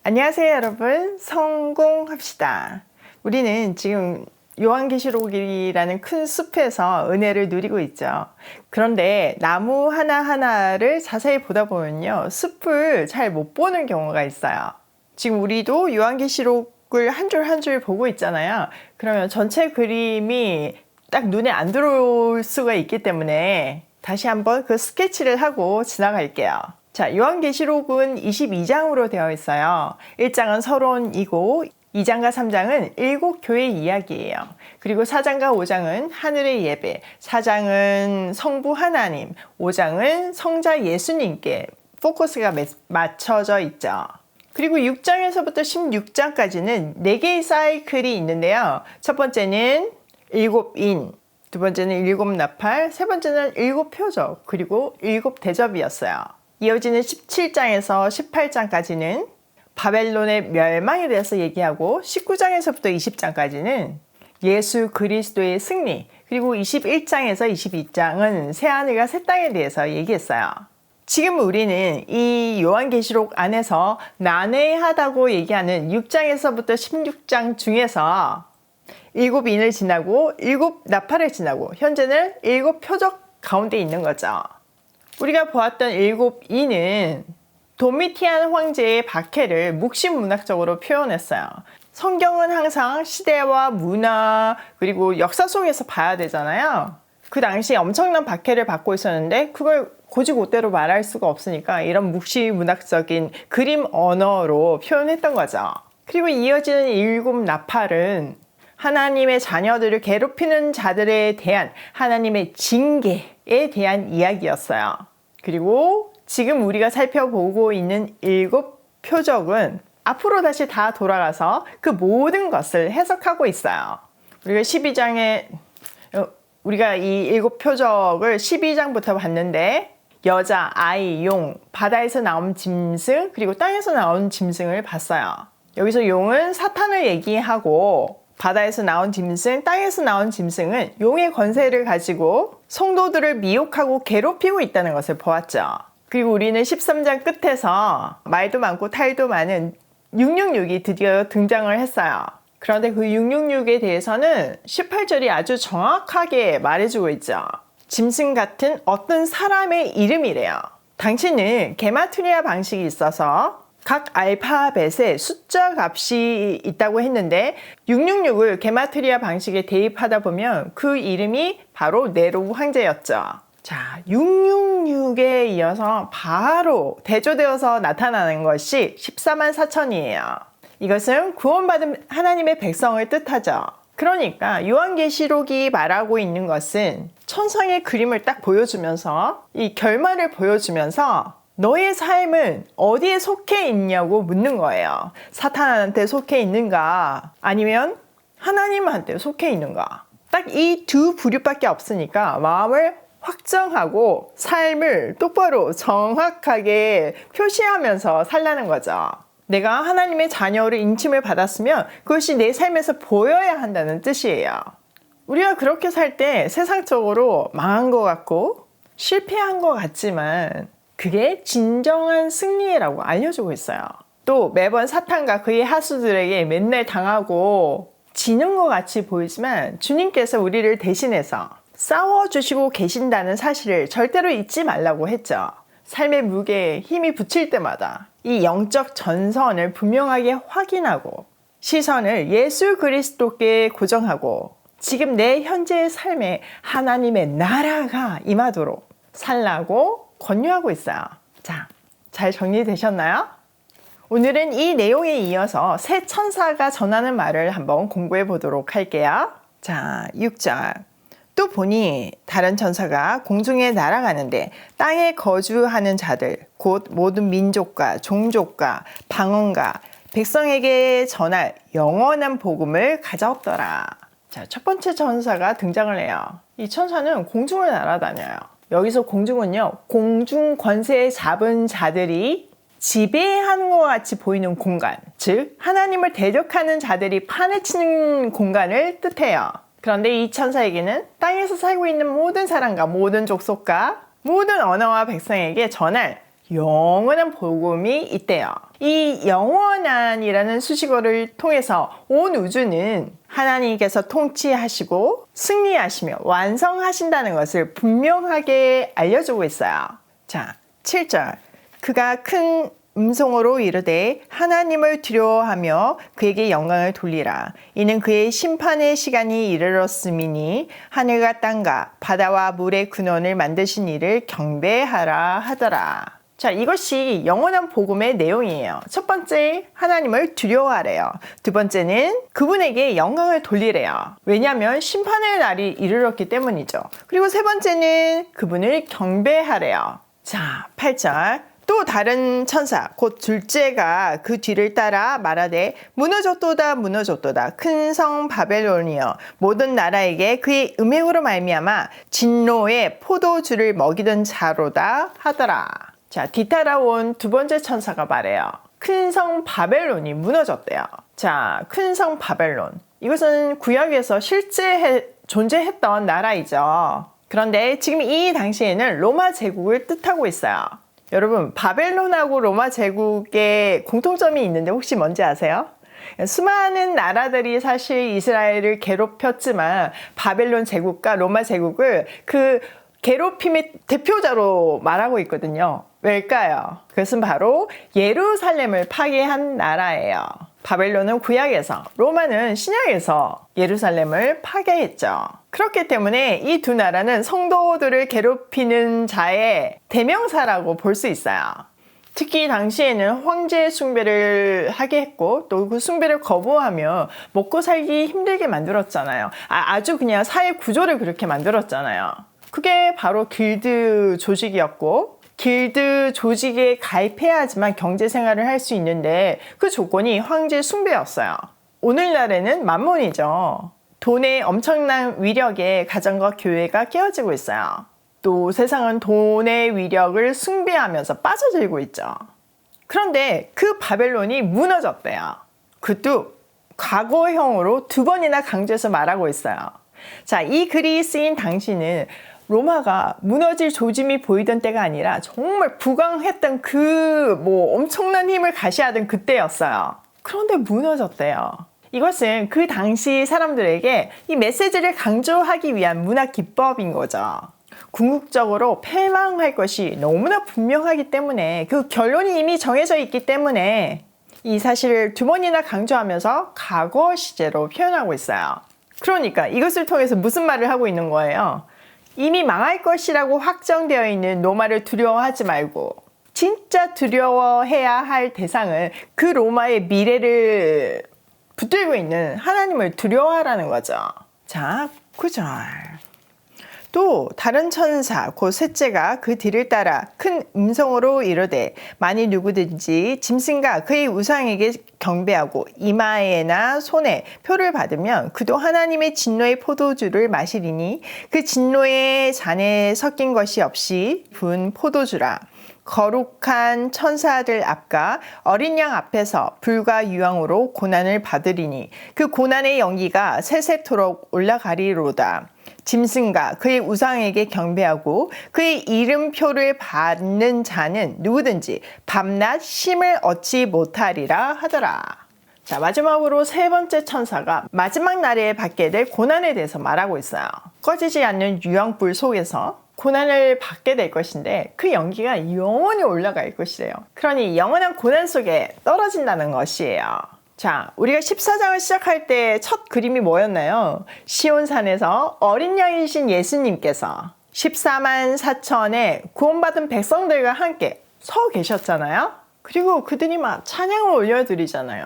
안녕하세요 여러분, 성공합시다. 우리는 지금 요한계시록이라는 큰 숲에서 은혜를 누리고 있죠. 그런데 나무 하나하나를 자세히 보다 보면요, 숲을 잘 못 보는 경우가 있어요. 지금 우리도 요한계시록을 한 줄 한 줄 보고 있잖아요. 그러면 전체 그림이 딱 눈에 안 들어올 수가 있기 때문에 다시 한번 그 스케치를 하고 지나갈게요. 자, 요한계시록은 22장으로 되어 있어요. 1장은 서론이고 2장과 3장은 일곱 교회 이야기예요. 그리고 4장과 5장은 하늘의 예배, 4장은 성부 하나님, 5장은 성자 예수님께 포커스가 맞춰져 있죠. 그리고 6장에서부터 16장까지는 4개의 사이클이 있는데요. 첫 번째는 일곱 인, 두 번째는 일곱 나팔, 세 번째는 일곱 표적, 그리고 일곱 대접이었어요. 이어지는 17장에서 18장까지는 바벨론의 멸망에 대해서 얘기하고 19장에서부터 20장까지는 예수 그리스도의 승리, 그리고 21장에서 22장은 새하늘과 새 땅에 대해서 얘기했어요. 지금 우리는 이 요한계시록 안에서 난해하다고 얘기하는 6장에서부터 16장 중에서 일곱 인을 지나고 일곱 나팔을 지나고 현재는 일곱 표적 가운데 있는 거죠. 우리가 보았던 일곱 인은 도미티안 황제의 박해를 묵시문학적으로 표현했어요. 성경은 항상 시대와 문화 그리고 역사 속에서 봐야 되잖아요. 그 당시에 엄청난 박해를 받고 있었는데 그걸 곧이곧대로 말할 수가 없으니까 이런 묵시문학적인 그림 언어로 표현했던 거죠. 그리고 이어지는 일곱 나팔은 하나님의 자녀들을 괴롭히는 자들에 대한 하나님의 징계에 대한 이야기였어요. 그리고 지금 우리가 살펴보고 있는 일곱 표적은 앞으로 다시 다 돌아가서 그 모든 것을 해석하고 있어요. 우리가 이 일곱 표적을 12장부터 봤는데 여자, 아이, 용, 바다에서 나온 짐승, 그리고 땅에서 나온 짐승을 봤어요. 여기서 용은 사탄을 얘기하고 바다에서 나온 짐승, 땅에서 나온 짐승은 용의 권세를 가지고 성도들을 미혹하고 괴롭히고 있다는 것을 보았죠. 그리고 우리는 13장 끝에서 말도 많고 탈도 많은 666이 드디어 등장을 했어요. 그런데 그 666에 대해서는 18절이 아주 정확하게 말해주고 있죠. 짐승 같은 어떤 사람의 이름이래요. 당신은 게마트리아 방식이 있어서 각 알파벳에 숫자 값이 있다고 했는데 666을 게마트리아 방식에 대입하다 보면 그 이름이 바로 네로 황제였죠. 자, 666에 이어서 바로 대조되어서 나타나는 것이 14만 4천이에요. 이것은 구원받은 하나님의 백성을 뜻하죠. 그러니까 요한계시록이 말하고 있는 것은 천상의 그림을 딱 보여주면서 이 결말을 보여주면서 너의 삶은 어디에 속해 있냐고 묻는 거예요. 사탄한테 속해 있는가? 아니면 하나님한테 속해 있는가? 딱 이 두 부류밖에 없으니까 마음을 확정하고 삶을 똑바로 정확하게 표시하면서 살라는 거죠. 내가 하나님의 자녀로 인침을 받았으면 그것이 내 삶에서 보여야 한다는 뜻이에요. 우리가 그렇게 살 때 세상적으로 망한 것 같고 실패한 것 같지만 그게 진정한 승리라고 알려주고 있어요. 또 매번 사탄과 그의 하수들에게 맨날 당하고 지는 것 같이 보이지만 주님께서 우리를 대신해서 싸워주시고 계신다는 사실을 절대로 잊지 말라고 했죠. 삶의 무게에 힘이 붙일 때마다 이 영적 전선을 분명하게 확인하고 시선을 예수 그리스도께 고정하고 지금 내 현재의 삶에 하나님의 나라가 임하도록 살라고 권유하고 있어요. 자, 잘 정리되셨나요? 오늘은 이 내용에 이어서 새 천사가 전하는 말을 한번 공부해 보도록 할게요. 자, 6절. 또 보니 다른 천사가 공중에 날아가는데 땅에 거주하는 자들 곧 모든 민족과 종족과 방언과 백성에게 전할 영원한 복음을 가져옵더라. 자, 첫 번째 천사가 등장을 해요. 이 천사는 공중을 날아다녀요. 여기서 공중은요, 공중 권세 잡은 자들이 지배하는 것 같이 보이는 공간, 즉 하나님을 대적하는 자들이 판을 치는 공간을 뜻해요. 그런데 이 천사에게는 땅에서 살고 있는 모든 사람과 모든 족속과 모든 언어와 백성에게 전할 영원한 복음이 있대요. 이 영원한이라는 수식어를 통해서 온 우주는 하나님께서 통치하시고 승리하시며 완성하신다는 것을 분명하게 알려주고 있어요. 자, 7절. 그가 큰 음성으로 이르되 하나님을 두려워하며 그에게 영광을 돌리라. 이는 그의 심판의 시간이 이르렀음이니 하늘과 땅과 바다와 물의 근원을 만드신 이를 경배하라 하더라. 자, 이것이 영원한 복음의 내용이에요. 첫 번째, 하나님을 두려워하래요. 두 번째는 그분에게 영광을 돌리래요. 왜냐하면 심판의 날이 이르렀기 때문이죠. 그리고 세 번째는 그분을 경배하래요. 자, 8절. 또 다른 천사 곧 둘째가 그 뒤를 따라 말하되 무너졌도다 무너졌도다 큰 성 바벨론이여 모든 나라에게 그의 음행으로 말미암아 진노의 포도주를 먹이던 자로다 하더라. 자, 뒤따라온 두 번째 천사가 말해요. 큰 성 바벨론이 무너졌대요. 자, 큰 성 바벨론. 이것은 구약에서 실제 존재했던 나라이죠. 그런데 지금 이 당시에는 로마 제국을 뜻하고 있어요. 여러분, 바벨론하고 로마 제국의 공통점이 있는데 혹시 뭔지 아세요? 수많은 나라들이 사실 이스라엘을 괴롭혔지만 바벨론 제국과 로마 제국을 그 괴롭힘의 대표자로 말하고 있거든요. 왜일까요? 그것은 바로 예루살렘을 파괴한 나라예요. 바벨론은 구약에서, 로마는 신약에서 예루살렘을 파괴했죠. 그렇기 때문에 이 두 나라는 성도들을 괴롭히는 자의 대명사라고 볼 수 있어요. 특히 당시에는 황제 숭배를 하게 했고 또 그 숭배를 거부하며 먹고 살기 힘들게 만들었잖아요. 아주 그냥 사회 구조를 그렇게 만들었잖아요. 그게 바로 길드 조직이었고 길드 조직에 가입해야지만 경제 생활을 할 수 있는데 그 조건이 황제 숭배였어요. 오늘날에는 만몬이죠. 돈의 엄청난 위력에 가정과 교회가 깨어지고 있어요. 또 세상은 돈의 위력을 숭배하면서 빠져들고 있죠. 그런데 그 바벨론이 무너졌대요. 그것도 과거형으로 두 번이나 강조해서 말하고 있어요. 자, 이 글이 쓰인 당시는 로마가 무너질 조짐이 보이던 때가 아니라 정말 부강했던 엄청난 힘을 가시하던 그때였어요. 그런데 무너졌대요. 이것은 그 당시 사람들에게 이 메시지를 강조하기 위한 문화 기법인 거죠. 궁극적으로 패망할 것이 너무나 분명하기 때문에 그 결론이 이미 정해져 있기 때문에 이 사실을 두 번이나 강조하면서 과거 시제로 표현하고 있어요. 그러니까 이것을 통해서 무슨 말을 하고 있는 거예요? 이미 망할 것이라고 확정되어 있는 로마를 두려워하지 말고 진짜 두려워해야 할 대상은 그 로마의 미래를 붙들고 있는 하나님을 두려워하라는 거죠. 자, 9절. 또 다른 천사 곧 셋째가 그 뒤를 따라 큰 음성으로 이르되 만일 누구든지 짐승과 그의 우상에게 경배하고 이마에나 손에 표를 받으면 그도 하나님의 진노의 포도주를 마시리니 그 진노의 잔에 섞인 것이 없이 부은 포도주라. 거룩한 천사들 앞과 어린 양 앞에서 불과 유황으로 고난을 받으리니 그 고난의 연기가 세세토록 올라가리로다. 짐승과 그의 우상에게 경배하고 그의 이름표를 받는 자는 누구든지 밤낮 쉼을 얻지 못하리라 하더라. 자, 마지막으로 세 번째 천사가 마지막 날에 받게 될 고난에 대해서 말하고 있어요. 꺼지지 않는 유황불 속에서 고난을 받게 될 것인데 그 연기가 영원히 올라갈 것이래요. 그러니 영원한 고난 속에 떨어진다는 것이에요. 자, 우리가 14장을 시작할 때 첫 그림이 뭐였나요? 시온산에서 어린 양이신 예수님께서 14만 4천의 구원받은 백성들과 함께 서 계셨잖아요. 그리고 그들이 막 찬양을 올려드리잖아요.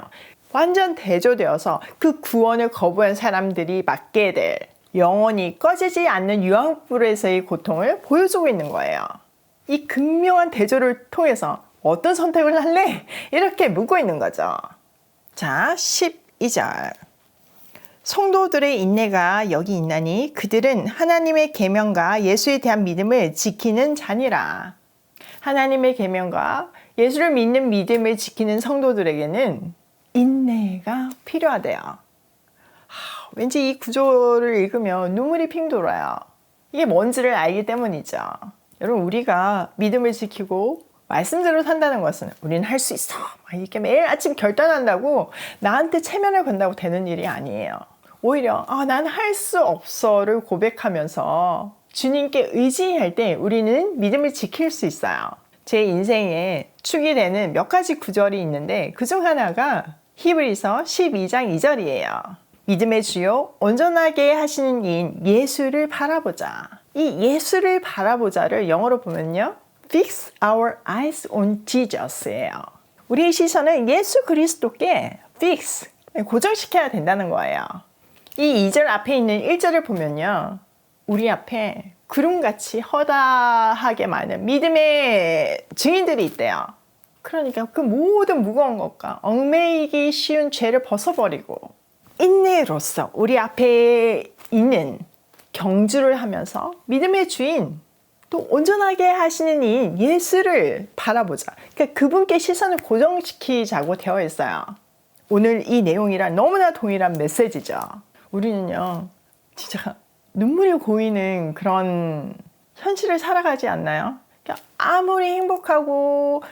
완전 대조되어서 그 구원을 거부한 사람들이 맞게 될 영원히 꺼지지 않는 유황불에서의 고통을 보여주고 있는 거예요. 이 극명한 대조를 통해서 어떤 선택을 할래? 이렇게 묻고 있는 거죠. 자, 12절. 성도들의 인내가 여기 있나니 그들은 하나님의 계명과 예수에 대한 믿음을 지키는 자니라. 하나님의 계명과 예수를 믿는 믿음을 지키는 성도들에게는 인내가 필요하대요. 왠지 이 구조를 읽으면 눈물이 핑 돌아요. 이게 뭔지를 알기 때문이죠. 여러분, 우리가 믿음을 지키고 말씀대로 산다는 것은 우리는 할 수 있어 막 이렇게 매일 아침 결단한다고 나한테 체면을 건다고 되는 일이 아니에요. 오히려 난 할 수 없어를 고백하면서 주님께 의지할 때 우리는 믿음을 지킬 수 있어요. 제 인생에 축이 되는 몇 가지 구절이 있는데 그중 하나가 히브리서 12장 2절이에요. 믿음의 주요 온전하게 하시는 이인 예수를 바라보자. 이 예수를 바라보자를 영어로 보면요, Fix our eyes on Jesus예요. 우리의 시선을 예수 그리스도께 fix, 고정시켜야 된다는 거예요. 이 2절 앞에 있는 1절을 보면요, 우리 앞에 구름같이 허다하게 많은 믿음의 증인들이 있대요. 그러니까 그 모든 무거운 것과 얽매이기 쉬운 죄를 벗어버리고 인내로서 우리 앞에 있는 경주를 하면서 믿음의 주인, 또 온전하게 하시는 이 예수를 바라보자. 그러니까 그분께 시선을 고정시키자고 되어 있어요. 오늘 이 내용이랑 너무나 동일한 메시지죠. 우리는요, 진짜 눈물이 고이는 그런 현실을 살아가지 않나요? 그러니까 아무리 행복하고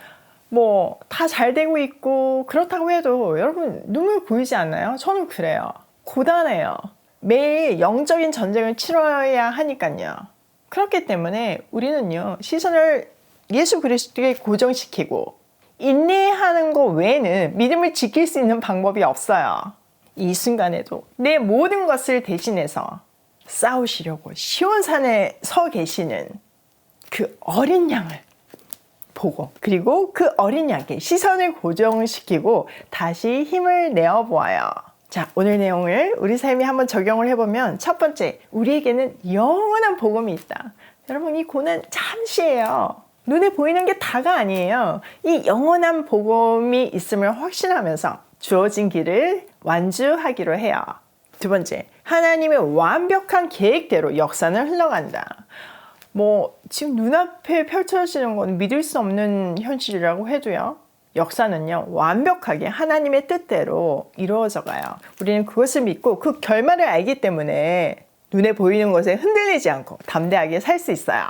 뭐 다 잘 되고 있고 그렇다고 해도 여러분 눈물 고이지 않나요? 저는 그래요. 고단해요. 매일 영적인 전쟁을 치러야 하니까요. 그렇기 때문에 우리는요, 시선을 예수 그리스도에 고정시키고 인내하는 것 외에는 믿음을 지킬 수 있는 방법이 없어요. 이 순간에도 내 모든 것을 대신해서 싸우시려고 시온산에 서 계시는 그 어린 양을 보고, 그리고 그 어린 양께 시선을 고정시키고 다시 힘을 내어 보아요. 자, 오늘 내용을 우리 삶에 한번 적용을 해보면, 첫 번째, 우리에게는 영원한 복음이 있다. 여러분, 이 고난 잠시예요. 눈에 보이는 게 다가 아니에요. 이 영원한 복음이 있음을 확신하면서 주어진 길을 완주하기로 해요. 두 번째, 하나님의 완벽한 계획대로 역사는 흘러간다. 지금 눈앞에 펼쳐지는 건 믿을 수 없는 현실이라고 해도요, 역사는요, 완벽하게 하나님의 뜻대로 이루어져 가요. 우리는 그것을 믿고 그 결말을 알기 때문에 눈에 보이는 것에 흔들리지 않고 담대하게 살 수 있어요.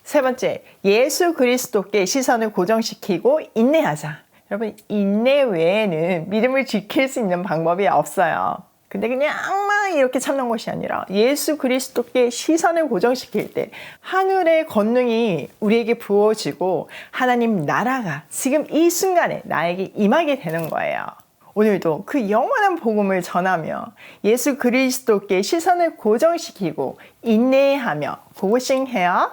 세 번째, 예수 그리스도께 시선을 고정시키고 인내하자. 여러분, 인내 외에는 믿음을 지킬 수 있는 방법이 없어요. 근데 그냥 막 이렇게 참는 것이 아니라 예수 그리스도께 시선을 고정시킬 때 하늘의 권능이 우리에게 부어지고 하나님 나라가 지금 이 순간에 나에게 임하게 되는 거예요. 오늘도 그 영원한 복음을 전하며 예수 그리스도께 시선을 고정시키고 인내하며 고고싱해요.